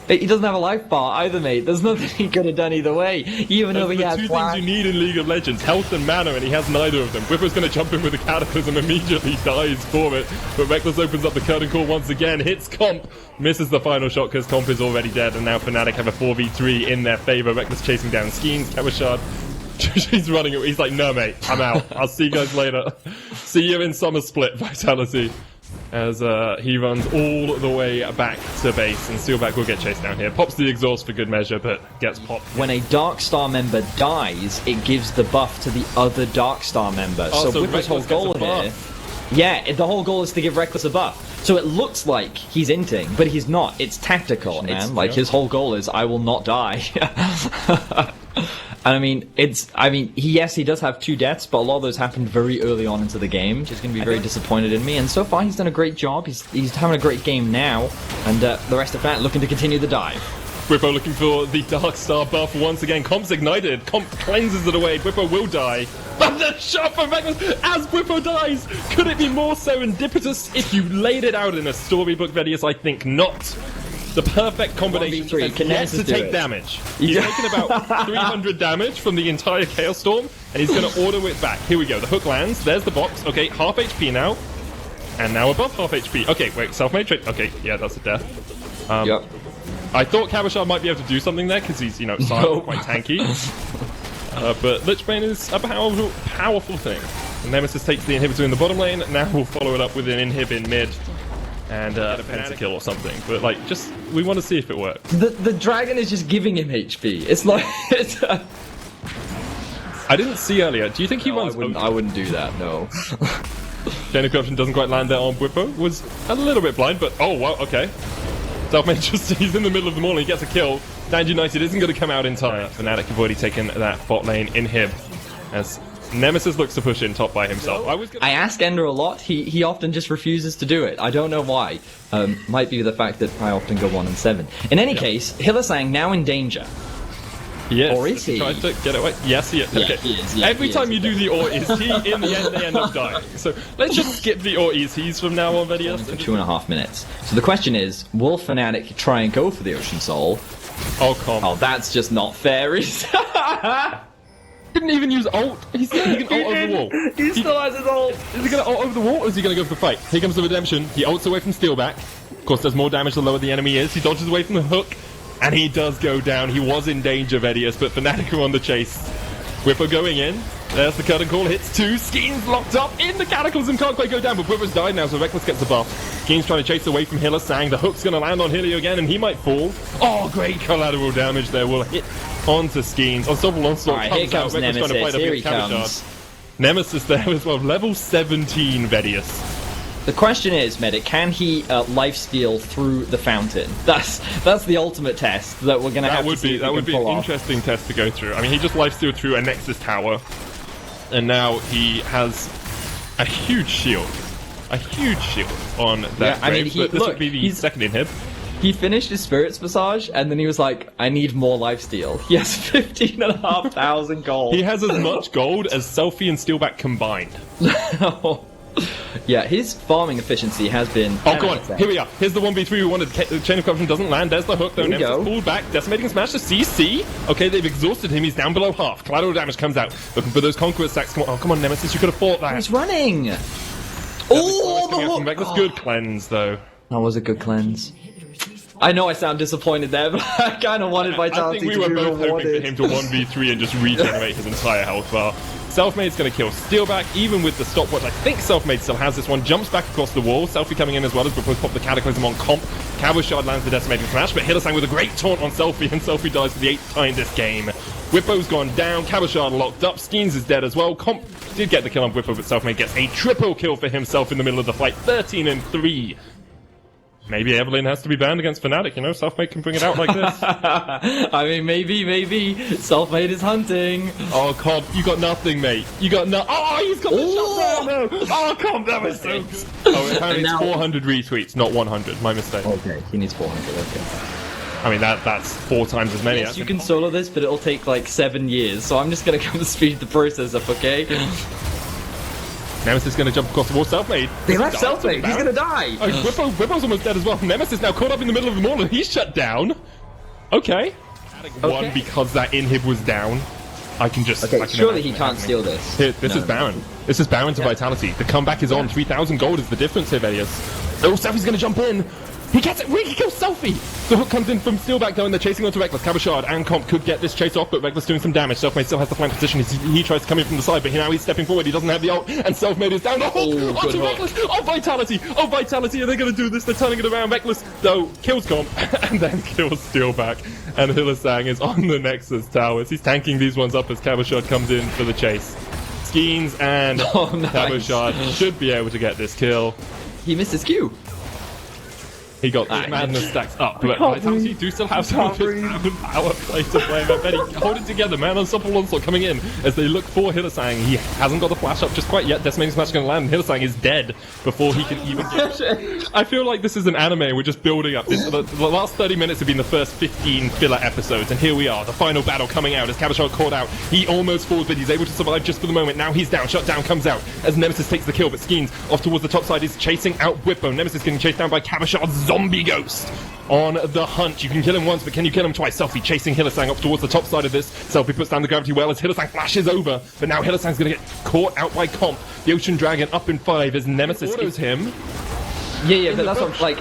S4: He doesn't have a life bar either, mate. There's nothing he could have done either way. Even though he had
S5: two things you need in League of Legends, health and mana, and he has neither of them. Whipper's going to jump in with a Cataclysm, immediately dies for it. But Reckless opens up the curtain call once again, hits Comp, misses the final shot because Comp is already dead, and now Fnatic have a 4v3 in their favor. Reckless chasing down Skeens, Kawashard. He's running away. He's like, no, mate, I'm out. I'll see you guys later. See you in Summer Split, Vitality. As he runs all the way back to base, and Steelback will get chased down here. Pops the exhaust for good measure, but gets popped.
S4: When a Darkstar member dies, it gives the buff to the other Darkstar member.
S5: Oh, so
S4: Whipper's whole goal here... Yeah, the whole goal is to give Reckless a buff. So it looks like he's inting, but he's not. It's tactical, man. Like, his whole goal is, I will not die. And yes, he does have 2 deaths, but a lot of those happened very early on into the game, which is going to be very disappointed in me. And so far, he's done a great job. He's having a great game now, and the rest of that looking to continue the dive.
S5: Whippo looking for the Darkstar buff once again. Comp's ignited. Comp cleanses it away. Whippo will die. But the shot from Reckless as Whippo dies! Could it be more serendipitous if you laid it out in a storybook, Vedius? I think not. The perfect combination to take damage. He's taken about 300 damage from the entire Chaos Storm, and he's going to auto it back. Here we go. The hook lands. There's the box. Okay, half HP now. And now above half HP. Okay, wait, Self-Made trick. Okay, yeah, that's a death.
S4: Yep.
S5: I thought Kawashard might be able to do something there, because he's, silent, quite tanky. But Lich Bane is a powerful thing. And Nemesis takes the inhibitor in the bottom lane. Now we'll follow it up with an inhib in mid. And a pentakill or something, but we want to see if it works.
S4: The dragon is just giving him HP. It's like
S5: I didn't see earlier. Do you think he runs?
S4: I wouldn't do that. No.
S5: Chain of Corruption doesn't quite land there on Whippo. Was a little bit blind, but oh wow, okay. Self-Made he's in the middle of them all and he gets a kill. Stand United isn't going to come out in time. Fnatic have already taken that bot lane inhib as Nemesis looks to push in top by himself.
S4: I ask Ender a lot. He often just refuses to do it. I don't know why. Might be the fact that I often go 1-7. In any case, Hillisang now in danger.
S5: Yes.
S4: Or is he?
S5: Trying to get away. Yes, he is.
S4: Yeah,
S5: okay.
S4: he is. Yeah,
S5: Every time you do the or is he, in the end they end up dying. So let's just skip the or is he's from now on, Vedius.
S4: For 2.5 minutes. So the question is, will Fnatic try and go for the Ocean Soul?
S5: Oh, come on.
S4: Oh, that's just not fair.
S5: Didn't even use ult. He can ult over the wall.
S4: He still has his ult.
S5: Is he going to ult over the wall, or is he going to go for the fight? Here comes the redemption. He ults away from Steelback. Of course, does more damage the lower the enemy is. He dodges away from the hook, and he does go down. He was in danger, Vedius, but Fnatic are on the chase. Whipper going in. There's the curtain call. Hits 2. Skeens locked up in the Cataclysm. Can't quite go down, but Whipper's died now, so Reckless gets the buff. Skeens trying to chase away from Hillisang. The hook's going to land on Hilly again, and he might fall. Oh, great collateral damage there. Will hit onto Skeens. Unstoppable Onslaught
S4: comes here comes
S5: out.
S4: Nemesis.
S5: Trying to fight
S4: Here he
S5: Kawashard.
S4: comes.
S5: Nemesis there as well. Level 17, Vedius.
S4: The question is, Medic, can he lifesteal through the fountain? That's the ultimate test that we're going to have to see.
S5: That would be an interesting test to go through. I mean, he just lifestealed through a Nexus tower, and now he has a huge shield. A huge shield on that.
S4: Yeah, I mean,
S5: but this would be the second inhib.
S4: He finished his Spirit's Massage, and then he was like, I need more lifesteal. He has 15,500 gold.
S5: He has as much gold as Selfie and Steelback combined.
S4: Yeah, his farming efficiency has been...
S5: Oh, go on. Here we are. Here's the 1v3 we wanted. The Chain of Corruption doesn't land. There's the hook, though. Nemesis pulled back. Decimating Smash to CC. Okay, they've exhausted him. He's down below half. Collateral damage comes out. Looking for those Conqueror stacks. Come on, oh, come on, Nemesis. You could have fought that.
S4: He's running! Oh, the hook!
S5: That's good cleanse, though.
S4: That was a good cleanse. I know I sound disappointed there, but I kind of wanted Vitality to be rewarded.
S5: I think we were both hoping for him to 1v3 and just regenerate his entire health bar. Selfmade's going to kill Steelback, even with the stopwatch. I think Selfmade still has this one. Jumps back across the wall. Selfie coming in as well as we pop the Cataclysm on Comp. KazaLoLLCShighlights lands the Decimating Smash, but Hillisang with a great taunt on Selfie, and Selfie dies for the 8th time this game. Whippo's gone down. KazaLoLLCShighlights locked up. Skeens is dead as well. Comp did get the kill on Whippo, but Selfmade gets a triple kill for himself in the middle of the fight. 13-3. Maybe Evelyn has to be banned against Fnatic, you know? Selfmade can bring it out like this.
S4: I mean, maybe. Selfmade is hunting.
S5: Oh, Comp, you got nothing, mate. You got no. Oh, he's got the shot down, no. Oh, Comp, that was so... Oh, apparently it's 400 retweets, not 100. My mistake.
S4: Okay, he needs 400, okay.
S5: I mean, that's 4 times as many.
S4: Yes, you can solo this, but it'll take like 7 years, so I'm just gonna come to speed the process up, okay?
S5: Nemesis is going to jump across the wall. Selfmade.
S4: They left Selfmade. He's going to die.
S5: Oh, Whippo's almost dead as well. Nemesis now caught up in the middle of them all, and he's shut down. Okay. One because that inhib was down. I can just.
S4: Okay, surely he can't steal this.
S5: Here, this is Baron. This is Baron to Vitality. The comeback is on. 3,000 gold is the difference here, Velius. Oh, Selfie's going to jump in. He gets it! He kills Selfie! The hook comes in from Steelback though, and they're chasing onto Reckless. KazaLoLLCShighlights and Comp could get this chase off, but Reckless doing some damage. Selfmade still has the flank position. He tries to come in from the side, but now he's stepping forward. He doesn't have the ult, and Selfmade is down. The hook onto Reckless! Oh, Vitality! Oh, Vitality! Are they going to do this? They're turning it around. Reckless, though, kills Comp, and then kills Steelback. And Hillisang is on the Nexus towers. He's tanking these ones up as KazaLoLLCShighlights comes in for the chase. Skeens and KazaLoLLCShighlights should be able to get this kill.
S4: He missed his Q.
S5: He got this madness stacks up, but Vitality do still have some of his power play to play. But Betty, hold it together, man. Unstoppable Onslaught coming in as they look for Hillisang. He hasn't got the flash up just quite yet. Decimating Smash is going to land, and Hillisang is dead before he can even get... I feel like this is an anime. We're just building up. The last 30 minutes have been the first 15 filler episodes, and here we are. The final battle coming out as KazaLoLLCShighlights caught out. He almost falls, but he's able to survive just for the moment. Now he's down. Shutdown comes out as Nemesis takes the kill, but Skeens off towards the top side is chasing out Whippo. Nemesis getting chased down by KazaLoLLCShighlights. Zombie Ghost on the hunt. You can kill him once, but can you kill him twice? Selfie chasing Hillisang up towards the top side of this. Selfie puts down the gravity well as Hillisang flashes over, but now Hillisang's going to get caught out by Comp. The Ocean Dragon up in 5 as Nemesis autos him.
S4: Yeah, but that's what, like,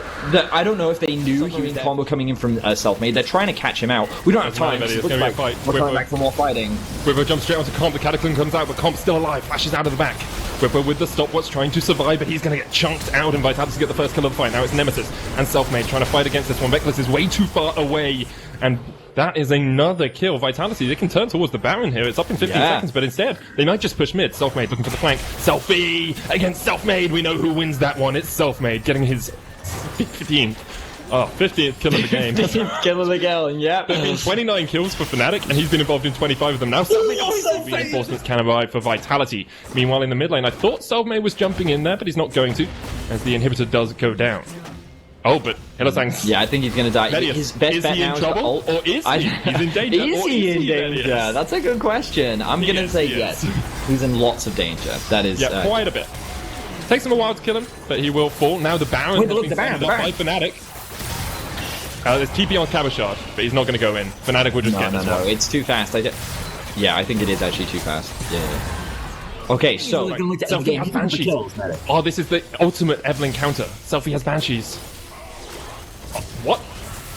S4: I don't know if they knew he was combo coming in from Selfmade. They're trying to catch him out. We don't have time.
S5: It's going to be a fight.
S4: We're coming back for more fighting.
S5: Whippo jumps straight onto Comp. The Cataclysm comes out, but Comp's still alive. Flashes out of the back. Whippo with the stopwatch trying to survive, but he's going to get chunked out, and Vitality get the first kill of the fight. Now it's Nemesis and Selfmade trying to fight against this one. Reckless is way too far away, and that is another kill. Vitality, they can turn towards the Baron here. It's up in 15 seconds, but instead, they might just push mid. Selfmade looking for the flank. Selfie against Selfmade. We know who wins that one. It's Selfmade getting his 15th kill of the game.
S4: 15th kill of the game, yeah.
S5: There have been 29 kills for Fnatic, and he's been involved in 25 of them now. Selfmade reinforcements can arrive for Vitality. Meanwhile, in the mid lane, I thought Selfmade was jumping in there, but he's not going to, as the inhibitor does go down. Oh, but Hillisang's...
S4: Yeah, I think he's going to die.
S5: Velius,
S4: his best bet now
S5: is in trouble, or is he? He's in danger.
S4: Is he in danger?
S5: Velius?
S4: That's a good question. I'm going to say yes. He's in lots of danger. That is...
S5: Yeah, quite a bit. Takes him a while to kill him, but he will fall. Now the Baron has been summoned up by Fnatic. There's TP on KazaLoLLCShighlights, but he's not going to go in. Fnatic will just get this one.
S4: No, it's too fast. Yeah, I think it is actually too fast. Yeah. Okay, so...
S5: Selfie has Banshees. Oh, this is the ultimate Evelyn counter. Selfie has Banshees. Oh, what?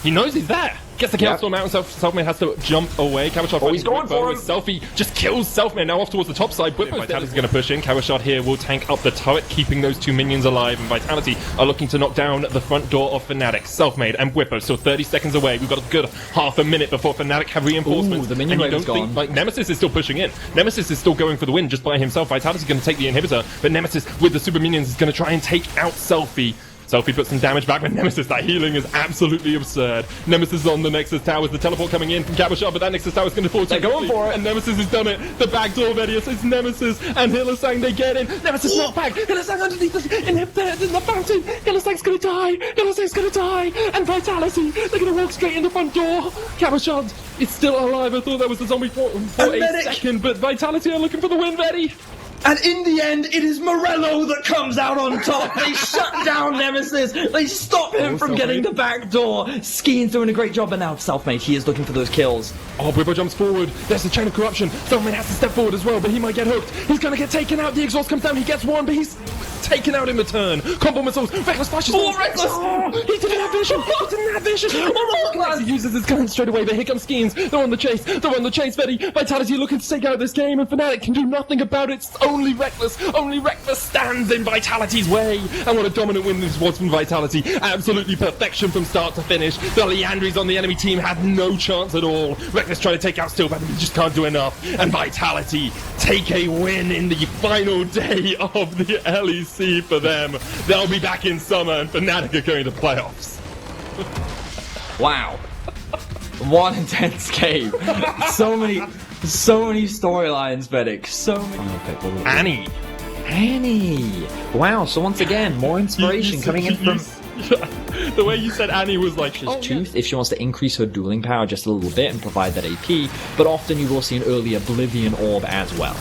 S5: He knows he's there! Gets the kill storm out, and Selfmade has to jump away. KazaLoLLCShighlights
S4: he's going for him!
S5: Selfie just kills Selfmade, now off towards the top side. Vitality's going to push in. KazaLoLLCShighlights here will tank up the turret, keeping those two minions alive, and Vitality are looking to knock down the front door of Fnatic. Selfmade and Whippo still 30 seconds away. We've got a good half a minute before Fnatic have reinforcements.
S4: Ooh, the minion wave is gone.
S5: Like, Nemesis is still pushing in. Nemesis is still going for the win just by himself. Vitality's going to take the inhibitor, but Nemesis with the super minions is going to try and take out Selfie. Selfie puts some damage back, but Nemesis, that healing is absolutely absurd. Nemesis is on the Nexus Towers, the teleport coming in from KazaLoLLCShighlights, but that Nexus Tower is going to fall.
S4: They're going for it.
S5: And Nemesis has done it. The backdoor Vedius, it's Nemesis and Hylissang, they get in. Nemesis knocked back. Hylissang underneath the in the fountain. Hylissang's going to die. Hylissang's going to die. And Vitality, they're going to walk straight in the front door. KazaLoLLCShighlights is still alive. I thought that was the zombie for a second, but Vitality are looking for the win, Vedi.
S4: And in the end, it is Morello that comes out on top. They shut down Nemesis. They stop him from getting the back door. Skiing's doing a great job, but now Selfmade, he is looking for those kills.
S5: Oh, Bwipo jumps forward. There's the chain of corruption. Selfmade has to step forward as well, but he might get hooked. He's going to get taken out. The exhaust comes down. He gets one, but he's taken out in return. Combo missiles. Reckless flashes.
S4: Oh, Reckless!
S5: Oh, he didn't have vision. He didn't have vision. Oh, no. He uses his gun straight away, but here comes Skiings. They're on the chase. They're on the chase, Vedi. Vitality looking to take out this game, and Fnatic can do nothing about it. It's only Reckless. Only Reckless stands in Vitality's way. And what a dominant win this was from Vitality. Absolutely perfection from start to finish. The Leandries on the enemy team had no chance at all. Reckless trying to take out Steel, but he just can't do enough. And Vitality take a win in the final day of the LEC for them. They'll be back in summer, and Fnatic are going to playoffs.
S4: Wow. What intense game. So many storylines, Vedic. So many. Annie! Wow, so once again, more inspiration coming in from...
S5: The way you said Annie was like...
S4: Tooth, if she wants to increase her dueling power just a little bit and provide that AP, but often you will see an early Oblivion Orb as well.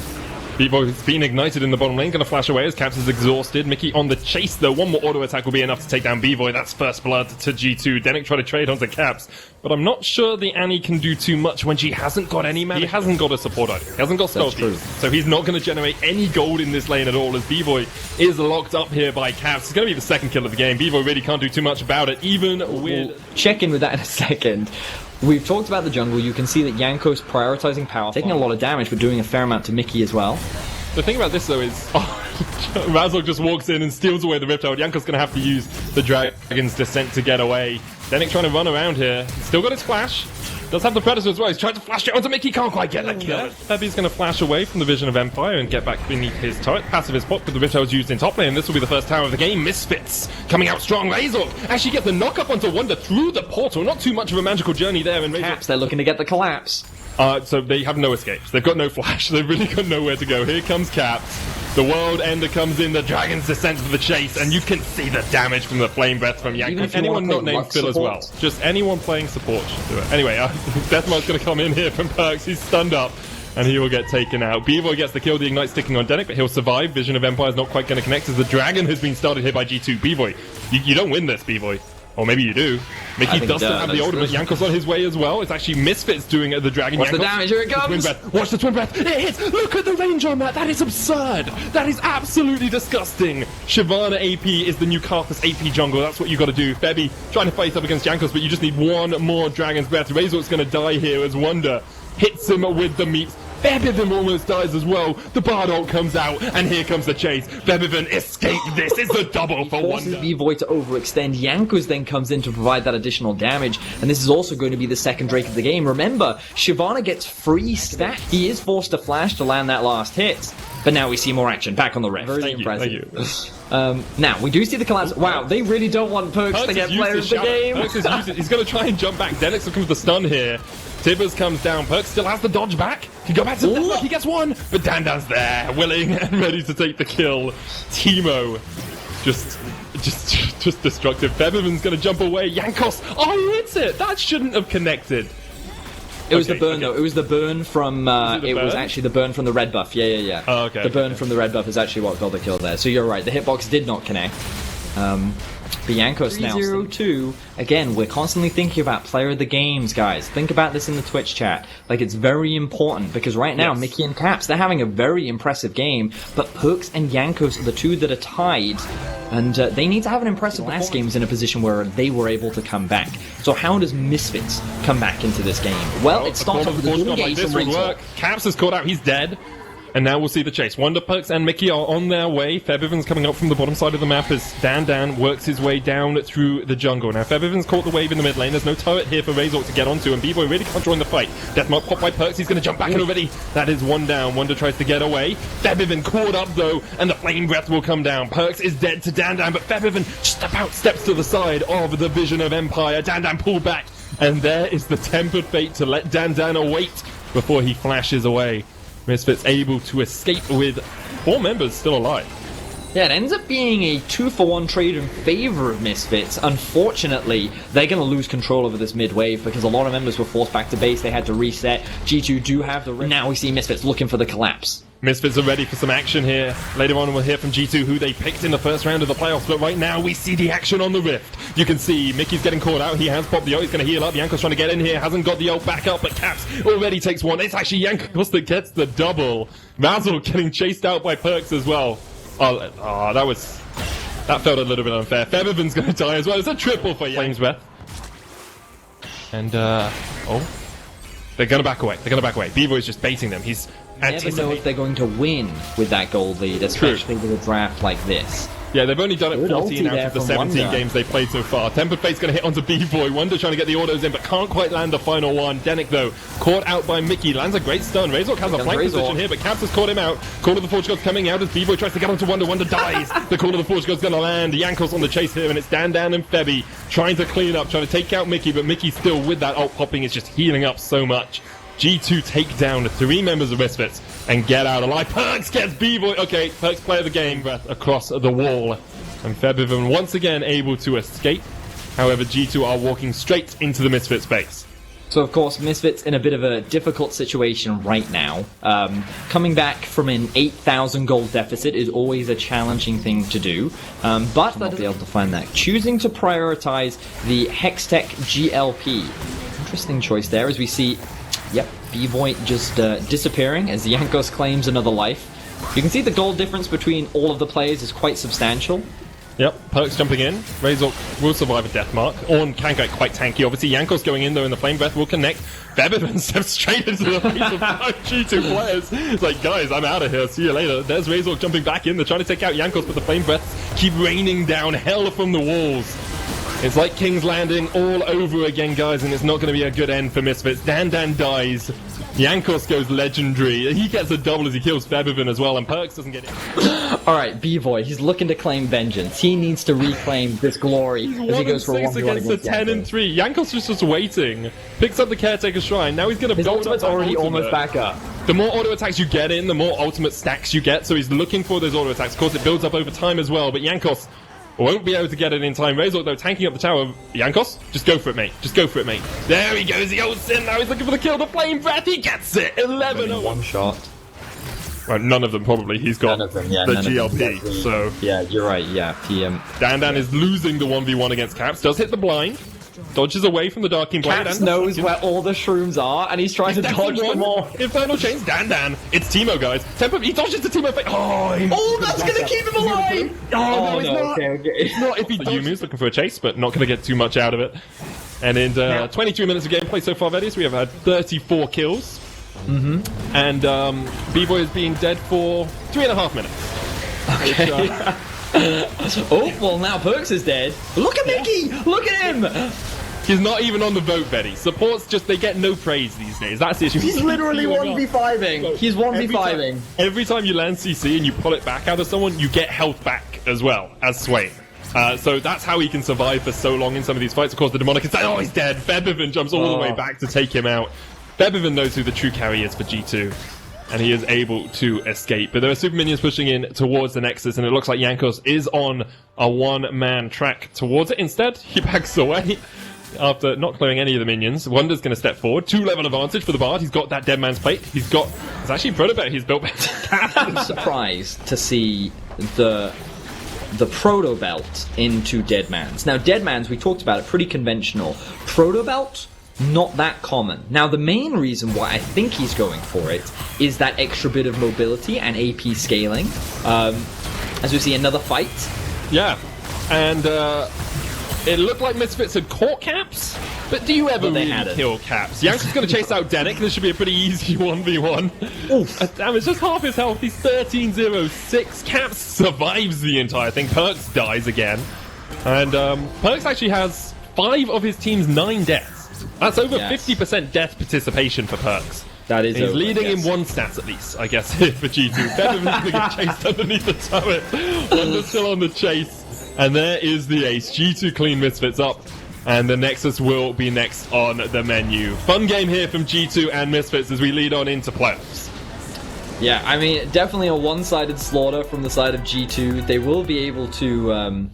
S5: Bwipo's been ignited in the bottom lane, gonna flash away as Caps is exhausted. Mickey on the chase though, one more auto attack will be enough to take down Bwipo. That's first blood to G2. Denick try to trade onto Caps, but I'm not sure the Annie can do too much when she hasn't got any mana. He hasn't got a support item, he hasn't got stealthy, so he's not gonna generate any gold in this lane at all as Bwipo is locked up here by Caps. It's gonna be the second kill of the game. Bwipo really can't do too much about it, even with...
S4: We'll check in with that in a second. We've talked about the jungle. You can see that Yanko's prioritizing power, taking a lot of damage, but doing a fair amount to Mickey as well.
S5: The thing about this though is, Razork just walks in and steals away the Rift Herald. Yanko's gonna have to use the Dragon's Descent to get away. Denick trying to run around here. Still got his flash. Does have the Predator as well. He's trying to flash it onto Mickey. Can't quite get the kill. Heavy's going to flash away from the Vision of Empire and get back beneath his turret. Passive is popped, but the Rift Herald's used in top lane. This will be the first tower of the game. Misfits coming out strong. Razork actually gets the knock up onto Wonder through the portal. Not too much of a magical journey there. And
S4: Caps, they're looking to get the collapse.
S5: So they have no escapes. They've got no flash. They've really got nowhere to go. Here comes Caps. The World Ender comes in. The Dragon's Descent for the chase. And you can see the damage from the Flame Breath from Yanko. Anyone not named Phil as well. Just anyone playing support should do it. Anyway, Deathmark's going to come in here from Perks. He's stunned up. And he will get taken out. Bwipo gets the kill. The Ignite sticking on Denick, but he'll survive. Vision of Empire is not quite going to connect as the Dragon has been started here by G2. Bwipo, you don't win this, Bwipo. Or maybe you do. Mickey does still have the ultimate. Yanko's on his way as well. It's actually Misfits doing the Dragon.
S4: Watch the damage, here it comes!
S5: Watch the Twin Breath. It hits! Look at the range on that! That is absurd! That is absolutely disgusting! Shyvana AP is the new Karthus AP jungle. That's what you got to do. Febby trying to face up against Jankos, but you just need one more Dragon's Breath. Razor's going to die here as Wonder hits him with the meat. Bebivin almost dies as well. The Bard ult comes out, and here comes the chase. Bebivin escaped this. It's a double for Wonder.
S4: Bvoy to overextend. Yankos then comes in to provide that additional damage, and this is also going to be the second Drake of the game. Remember, Shyvana gets free stack. He is forced to flash to land that last hit. But now we see more action. Back on the Rift. Very impressive.
S5: Thank you.
S4: Now, we do see the collapse. Wow, they really don't want Perks to get player of the game.
S5: Perks is using, he's going to try and jump back. Denix comes with the stun here. Tibbers comes down. Perks still has the dodge back. He go back to the left. He gets one. But Dandan's there, willing and ready to take the kill. Teemo, just destructive. Bebivin's going to jump away. Yankos, oh, he hits it. That shouldn't have connected.
S4: It was the burn though. It was the burn from. It was actually the burn from the red buff. Yeah.
S5: Oh, okay.
S4: The burn from the red buff is actually what got the kill there. So you're right. The hitbox did not connect. Biancos now 3-0-2. Again, we're constantly thinking about player of the games, guys. Think about this in the Twitch chat. Like, it's very important because right now, Mickey and Caps, they're having a very impressive game, but Perks and Yankos are the two that are tied, and they need to have an impressive last game was in a position where they were able to come back. So how does Misfits come back into this game? Well, it starts off with a dual engage from Razor.
S5: Caps is caught out, he's dead. And now we'll see the chase. Wonder, Perks, and Mickey are on their way. Febiven's coming up from the bottom side of the map as Dan works his way down through the jungle. Now, Febiven's caught the wave in the mid lane. There's no turret here for Razork to get onto, and B-Boy really can't join the fight. Deathmark popped by Perks. He's going to jump back in already. That is one down. Wonder tries to get away. Febiven caught up, though, and the Flame Breath will come down. Perks is dead to Dan, but Febiven just about steps to the side of the Vision of Empire. Dan pulled back, and there is the Tempered Fate to let Dan await before he flashes away. Misfits able to escape with 4 members still alive.
S4: Yeah, it ends up being a 2-for-1 trade in favor of Misfits. Unfortunately, they're going to lose control over this mid wave because a lot of members were forced back to base. They had to reset. G2 do have the... Now we see Misfits looking for the collapse.
S5: Misfits are ready for some action here. Later on we'll hear from G2 who they picked in the first round of the playoffs, but right now we see the action on the Rift. You can see Mickey's getting caught out. He has popped the ult. He's going to heal up. Yanko's trying to get in here. Hasn't got the ult back up, but Caps already takes one. It's actually Yankos that gets the double. Mazel getting chased out by Perks as well. That felt a little bit unfair. Febiven's going to die as well. It's a triple for Flame's Breath. And, they're going to back away. B-Boy's just baiting them. He's
S4: never know if they're going to win with that gold lead, especially with a draft like this.
S5: Yeah, they've only done it 14 out of the 17
S4: Wonder.
S5: games they've played so far. Tempered Fate's going to hit onto B-Boy. Wonder trying to get the autos in, but can't quite land the final one. Denick, though, caught out by Mickey. Lands a great stun. Razork has a flank position here, but Caps has caught him out. Call of the Forge God's coming out as B-Boy tries to get onto Wonder. Wonder dies. The Call of the Forge God's going to land. Yankos on the chase here, and it's Dan and Febby trying to clean up, trying to take out Mickey, but Mickey still with that ult popping is just healing up so much. G2 take down 3 members of Misfits and get out alive. Perks gets B-Boy. Okay, Perks player of the game across the wall. And Febiven once again able to escape. However, G2 are walking straight into the Misfits base.
S4: So, of course, Misfits in a bit of a difficult situation right now. Coming back from an 8,000 gold deficit is always a challenging thing to do, but they'll be able to find that. Choosing to prioritize the Hextech GLP. Interesting choice there as we see, B-Boy just disappearing as Yankos claims another life. You can see the gold difference between all of the players is quite substantial.
S5: Yep, Perks jumping in. Razork will survive a Deathmark. Ornn can get quite tanky. Obviously, Yankos going in, though, and the Flame Breath will connect. Febiven steps straight into the face of 5 G2 players. It's like, guys, I'm out of here. See you later. There's Razork jumping back in. They're trying to take out Yankos, but the Flame Breaths keep raining down hell from the walls. It's like King's Landing all over again, guys, and it's not going to be a good end for Misfits. Dan dies. Yankos goes legendary. He gets a double as he kills Febiven as well, and Perks doesn't get it.
S4: Alright, B-Boy, he's looking to claim vengeance. He needs to reclaim this glory as he goes for a 1v1
S5: against the 10 and 3. Yankos is just waiting. Picks up the Caretaker Shrine. Now he's going to build up. His ultimate's already almost back up. The more auto attacks you get in, the more ultimate stacks you get, so he's looking for those auto attacks. Of course, it builds up over time as well, but Yankos won't be able to get it in time. Razork, though, tanking up the tower. Yankos, just go for it, mate. Just go for it, mate. There he goes. He ults in. Now he's looking for the kill. The Flame Breath. He gets it. 11
S4: one shot.
S5: Well, none of them, probably. He's got the GLP, so...
S4: Yeah, you're right, yeah.
S5: Dan is losing the 1v1 against Caps. Does hit the blind. Dodges away from the Darking Blade.
S4: Caps knows where all the shrooms are, and he's trying to dodge them all.
S5: Infernal Chains, Dan. It's Teemo, guys. He dodges the Teemo.
S4: That's going to keep him alive!
S5: No, it's not.
S4: Okay.
S5: It's not if he Yumi's looking for a chase, but not going to get too much out of it. And in 23 minutes of gameplay so far, Vedis, we have had 34 kills. And B-Boy has been dead for 3.5 minutes.
S4: Okay. Well, now Perks is dead. Look at Mickey! Look at him!
S5: He's not even on the vote, Betty. Supports they get no praise these days. That's the issue.
S4: He's literally 1v5ing. He's 1v5ing.
S5: Every time you land CC and you pull it back out of someone, you get health back as well as Swain. So that's how he can survive for so long in some of these fights. Of course, the Demonic can say, oh, he's dead. Febiven jumps all the way back to take him out. Febiven knows who the true carry is for G2. And he is able to escape. But there are super minions pushing in towards the Nexus, and it looks like Yankos is on a one-man track towards it. Instead, he backs away after not clearing any of the minions. Wonder's going to step forward. 2-level advantage for the Bard. He's got that Dead Man's Plate. It's actually Protobet he's built better.
S4: I'm surprised to see the Proto Belt into Dead Man's. Now, Dead Man's, we talked about it, pretty conventional. Proto Belt, not that common. Now, the main reason why I think he's going for it is that extra bit of mobility and AP scaling. As we see another fight.
S5: Yeah, and it looked like Misfits had caught Caps, But do you ever
S4: But they
S5: really
S4: had it.
S5: kill Caps? Yanks is going to chase out Denick. This should be a pretty easy 1v1.
S4: Oof.
S5: Damage just half his health. He's 13-0. 6. Caps survives the entire thing. Perks dies again. And Perks actually has 5 of his team's 9 deaths. That's over
S4: Yes.
S5: 50% death participation for Perks.
S4: That is
S5: He's
S4: over,
S5: leading
S4: yes.
S5: in 1 stats at least, I guess, here for G2. Bevan's going to get chased underneath the turret. Wonder's still on the chase. And there is the ace. G2 clean Misfits up. And the Nexus will be next on the menu. Fun game here from G2 and Misfits as we lead on into playoffs.
S4: Yeah, I mean, definitely a one-sided slaughter from the side of G2. They will be able to